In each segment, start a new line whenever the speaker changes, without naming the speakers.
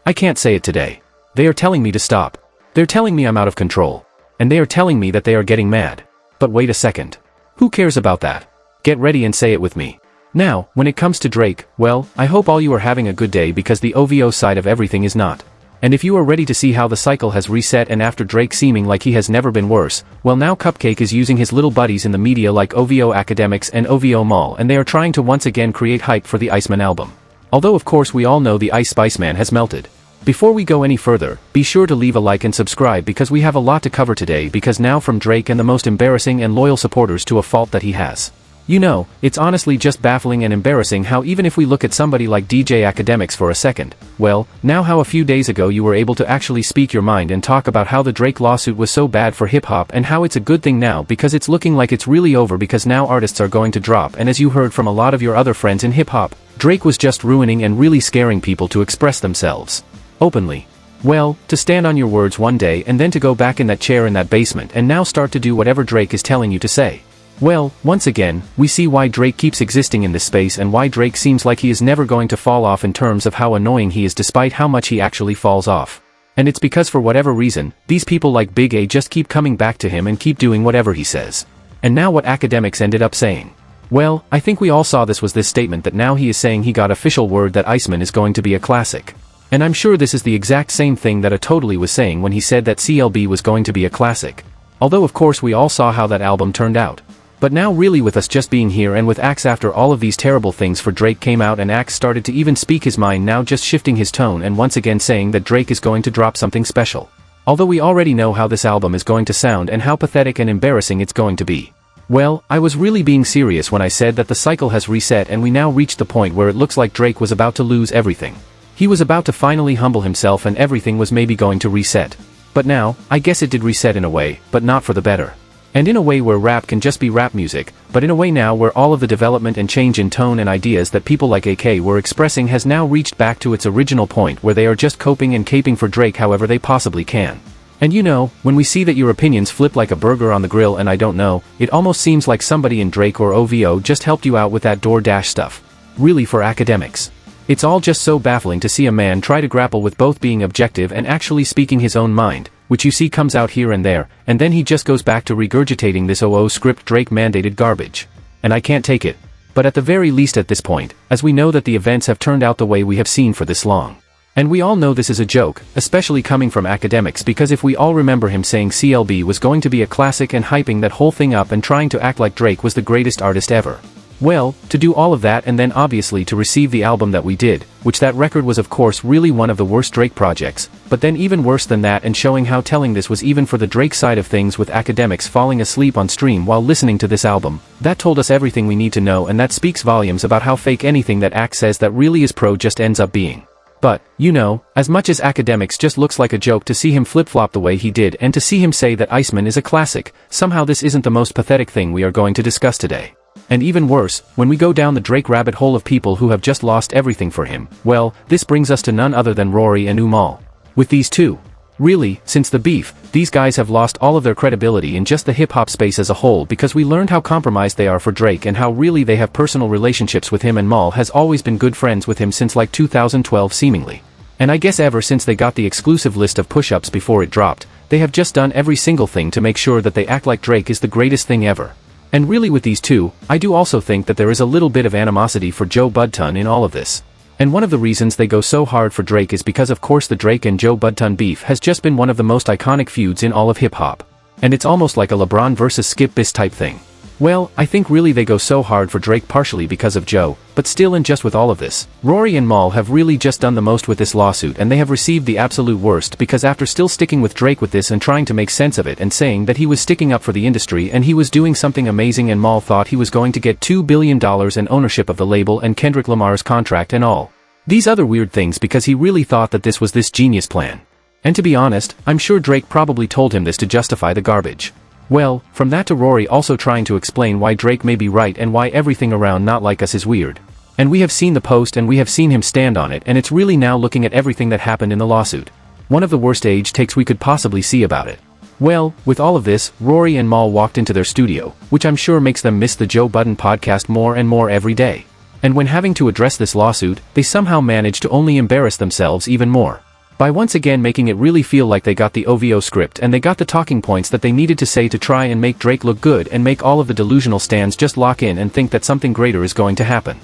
I can't say it today. They are telling me to stop. They're telling me I'm out of control. And they are telling me that they are getting mad. But wait a second. Who cares about that? Get ready and say it with me. Now, when it comes to Drake, well, I hope all you are having a good day because the OVO side of everything is not. And if you are ready to see how the cycle has reset and after Drake seeming like he has never been worse, well now Cupcake is using his little buddies in the media like OVO Akademiks and OVO Maul and they are trying to once again create hype for the Iceman album. Although of course we all know the Ice Spice Man has melted. Before we go any further, be sure to leave a like and subscribe because we have a lot to cover today because now from Drake and the most embarrassing and loyal supporters to a fault that he has. You know, it's honestly just baffling and embarrassing how even if we look at somebody like DJ Akademiks for a second, well, now how a few days ago you were able to actually speak your mind and talk about how the Drake lawsuit was so bad for hip-hop and how it's a good thing now because it's looking like it's really over because now artists are going to drop and as you heard from a lot of your other friends in hip-hop, Drake was just ruining and really scaring people to express themselves. Openly. Well, to stand on your words one day and then to go back in that chair in that basement and now start to do whatever Drake is telling you to say. Well, once again, we see why Drake keeps existing in this space and why Drake seems like he is never going to fall off in terms of how annoying he is despite how much he actually falls off. And it's because for whatever reason, these people like Big A just keep coming back to him and keep doing whatever he says. And now what Akademiks ended up saying. Well, I think we all saw this was this statement that now he is saying he got official word that Iceman is going to be a classic. And I'm sure this is the exact same thing that A Totally was saying when he said that CLB was going to be a classic. Although of course we all saw how that album turned out. But now really with us just being here and with Axe after all of these terrible things for Drake came out and Axe started to even speak his mind now just shifting his tone and once again saying that Drake is going to drop something special. Although we already know how this album is going to sound and how pathetic and embarrassing it's going to be. Well, I was really being serious when I said that the cycle has reset and we now reached the point where it looks like Drake was about to lose everything. He was about to finally humble himself and everything was maybe going to reset. But now, I guess it did reset in a way, but not for the better. And in a way where rap can just be rap music, but in a way now where all of the development and change in tone and ideas that people like AK were expressing has now reached back to its original point where they are just coping and caping for Drake however they possibly can. And you know, when we see that your opinions flip like a burger on the grill and I don't know, it almost seems like somebody in Drake or OVO just helped you out with that DoorDash stuff. Really for Akademiks. It's all just so baffling to see a man try to grapple with both being objective and actually speaking his own mind, which you see comes out here and there, and then he just goes back to regurgitating this OO script Drake mandated garbage. And I can't take it. But at the very least at this point, as we know that the events have turned out the way we have seen for this long. And we all know this is a joke, especially coming from Akademiks because if we all remember him saying CLB was going to be a classic and hyping that whole thing up and trying to act like Drake was the greatest artist ever. Well, to do all of that and then obviously to receive the album that we did, which that record was of course really one of the worst Drake projects, but then even worse than that and showing how telling this was even for the Drake side of things with Akademiks falling asleep on stream while listening to this album, that told us everything we need to know and that speaks volumes about how fake anything that Ak says that really is pro just ends up being. But, you know, as much as Akademiks just looks like a joke to see him flip-flop the way he did and to see him say that Iceman is a classic, somehow this isn't the most pathetic thing we are going to discuss today. And even worse, when we go down the Drake rabbit hole of people who have just lost everything for him, well, this brings us to none other than Rory and Umal. With these two. Really, since the beef, these guys have lost all of their credibility in just the hip-hop space as a whole because we learned how compromised they are for Drake and how really they have personal relationships with him and Maul has always been good friends with him since like 2012 seemingly. And I guess ever since they got the exclusive list of push-ups before it dropped, they have just done every single thing to make sure that they act like Drake is the greatest thing ever. And really with these two, I do also think that there is a little bit of animosity for Joe Budden in all of this. And one of the reasons they go so hard for Drake is because of course the Drake and Joe Budden beef has just been one of the most iconic feuds in all of hip-hop. And it's almost like a LeBron versus Skip Bayless type thing. Well, I think really they go so hard for Drake partially because of Joe, but still and just with all of this, Rory and Maul have really just done the most with this lawsuit and they have received the absolute worst because after still sticking with Drake with this and trying to make sense of it and saying that he was sticking up for the industry and he was doing something amazing and Maul thought he was going to get $2 billion and ownership of the label and Kendrick Lamar's contract and all. These other weird things because he really thought that this was this genius plan. And to be honest, I'm sure Drake probably told him this to justify the garbage. Well, from that to Rory also trying to explain why Drake may be right and why everything around Not Like Us is weird. And we have seen the post and we have seen him stand on it and it's really now looking at everything that happened in the lawsuit. One of the worst age takes we could possibly see about it. Well, with all of this, Rory and Maul walked into their studio, which I'm sure makes them miss the Joe Budden podcast more and more every day. And when having to address this lawsuit, they somehow managed to only embarrass themselves even more. by once again making it really feel like they got the OVO script and they got the talking points that they needed to say to try and make Drake look good and make all of the delusional stans just lock in and think that something greater is going to happen.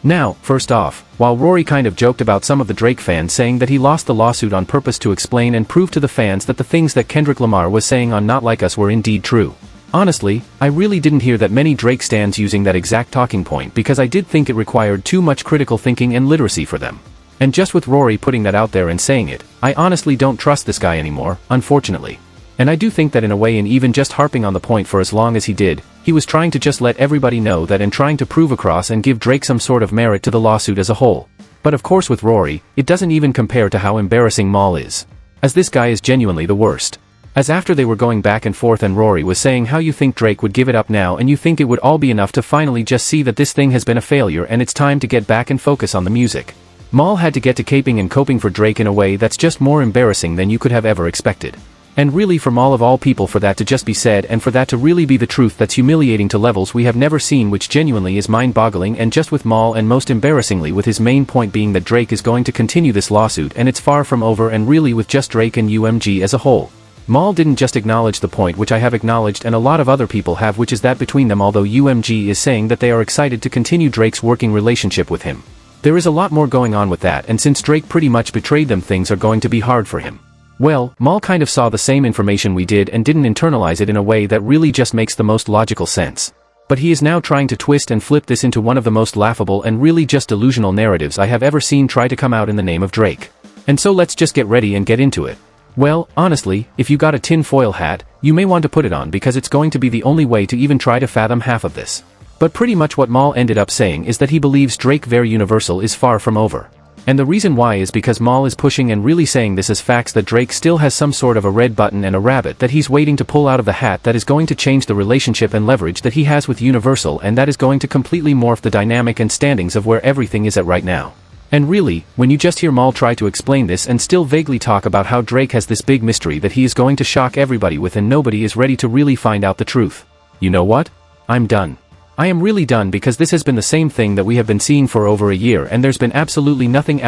Now, first off, while Rory kind of joked about some of the Drake fans saying that he lost the lawsuit on purpose to explain and prove to the fans that the things that Kendrick Lamar was saying on Not Like Us were indeed true. Honestly, I really didn't hear that many Drake stans using that exact talking point because I did think it required too much critical thinking and literacy for them. And just with Rory putting that out there and saying it, I honestly don't trust this guy anymore, unfortunately. And I do think that in a way, in even just harping on the point for as long as he did, he was trying to just let everybody know that and trying to prove across and give Drake some sort of merit to the lawsuit as a whole. But of course with Rory, it doesn't even compare to how embarrassing Maul is. As this guy is genuinely the worst. As after they were going back and forth and Rory was saying how you think Drake would give it up now and you think it would all be enough to finally just see that this thing has been a failure and it's time to get back and focus on the music. Maul had to get to caping and coping for Drake in a way that's just more embarrassing than you could have ever expected. And really from Maul of all people for that to just be said and for that to really be the truth, that's humiliating to levels we have never seen, which genuinely is mind-boggling. And just with Maul, and most embarrassingly with his main point being that Drake is going to continue this lawsuit and it's far from over, and really with just Drake and UMG as a whole. Maul didn't just acknowledge the point which I have acknowledged and a lot of other people have, which is that between them, although UMG is saying that they are excited to continue Drake's working relationship with him, there is a lot more going on with that, and since Drake pretty much betrayed them, things are going to be hard for him. Well, Maul kind of saw the same information we did and didn't internalize it in a way that really just makes the most logical sense. But he is now trying to twist and flip this into one of the most laughable and really just delusional narratives I have ever seen try to come out in the name of Drake. And so let's just get ready and get into it. Well, honestly, if you got a tinfoil hat, you may want to put it on because it's going to be the only way to even try to fathom half of this. But pretty much what Maul ended up saying is that he believes Drake very Universal is far from over. And the reason why is because Maul is pushing and really saying this as facts, that Drake still has some sort of a red button and a rabbit that he's waiting to pull out of the hat that is going to change the relationship and leverage that he has with Universal, and that is going to completely morph the dynamic and standings of where everything is at right now. And really, when you just hear Maul try to explain this and still vaguely talk about how Drake has this big mystery that he is going to shock everybody with and nobody is ready to really find out the truth. You know what? I'm done. I am really done, because this has been the same thing that we have been seeing for over a year and there's been absolutely nothing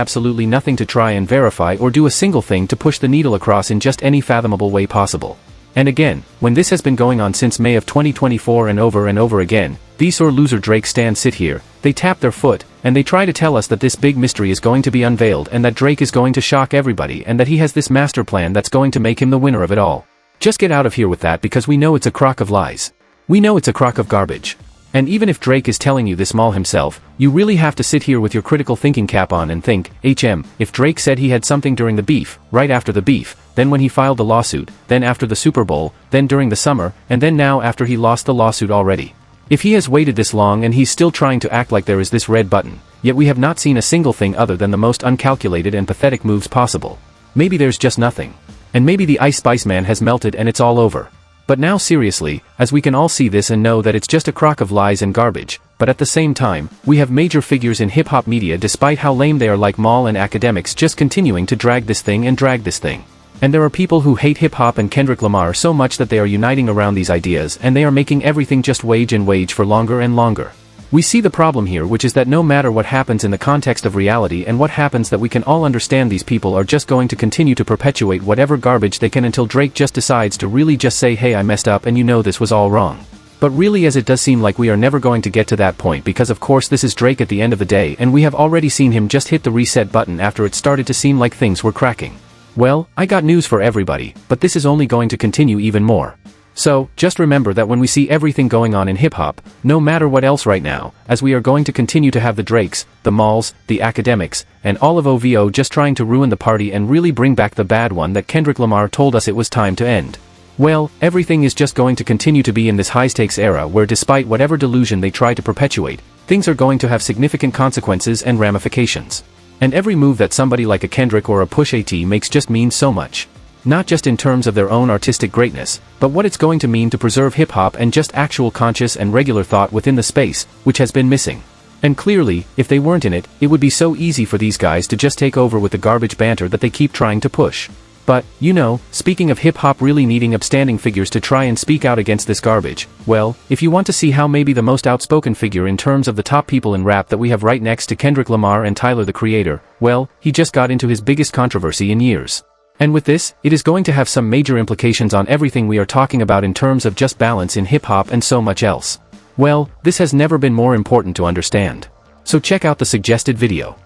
to try and verify or do a single thing to push the needle across in just any fathomable way possible. And again, when this has been going on since May of 2024 and over again, these sore loser Drake stans sit here, they tap their foot, and they try to tell us that this big mystery is going to be unveiled and that Drake is going to shock everybody and that he has this master plan that's going to make him the winner of it all. Just get out of here with that, because we know it's a crock of lies. We know it's a crock of garbage. And even if Drake is telling you this, Maul himself, you really have to sit here with your critical thinking cap on and think, if Drake said he had something during the beef, right after the beef, then when he filed the lawsuit, then after the Super Bowl, then during the summer, and then now after he lost the lawsuit already. If he has waited this long and he's still trying to act like there is this red button, yet we have not seen a single thing other than the most uncalculated and pathetic moves possible. Maybe there's just nothing. And maybe the Ice Spice Man has melted and it's all over. But now seriously, as we can all see this and know that it's just a crock of lies and garbage, but at the same time, we have major figures in hip-hop media, despite how lame they are, like Maul and Akademiks, just continuing to drag this thing. And there are people who hate hip-hop and Kendrick Lamar so much that they are uniting around these ideas and they are making everything just wage for longer and longer. We see the problem here, which is that no matter what happens in the context of reality and what happens, that we can all understand these people are just going to continue to perpetuate whatever garbage they can until Drake just decides to really just say, hey, I messed up and you know this was all wrong. But really, as it does seem like we are never going to get to that point, because of course this is Drake at the end of the day, and we have already seen him just hit the reset button after it started to seem like things were cracking. Well, I got news for everybody, but this is only going to continue even more. So, just remember that when we see everything going on in hip-hop, no matter what else right now, as we are going to continue to have the Drakes, the Mauls, the Akademiks, and all of OVO just trying to ruin the party and really bring back the bad one that Kendrick Lamar told us it was time to end. Well, everything is just going to continue to be in this high-stakes era where, despite whatever delusion they try to perpetuate, things are going to have significant consequences and ramifications. And every move that somebody like a Kendrick or a Push AT makes just means so much. Not just in terms of their own artistic greatness, but what it's going to mean to preserve hip-hop and just actual conscious and regular thought within the space, which has been missing. And clearly, if they weren't in it, it would be so easy for these guys to just take over with the garbage banter that they keep trying to push. But, you know, speaking of hip-hop really needing upstanding figures to try and speak out against this garbage, well, if you want to see how maybe the most outspoken figure in terms of the top people in rap that we have right next to Kendrick Lamar and Tyler the Creator, well, he just got into his biggest controversy in years. And with this, it is going to have some major implications on everything we are talking about in terms of just balance in hip-hop and so much else. Well, this has never been more important to understand. So check out the suggested video.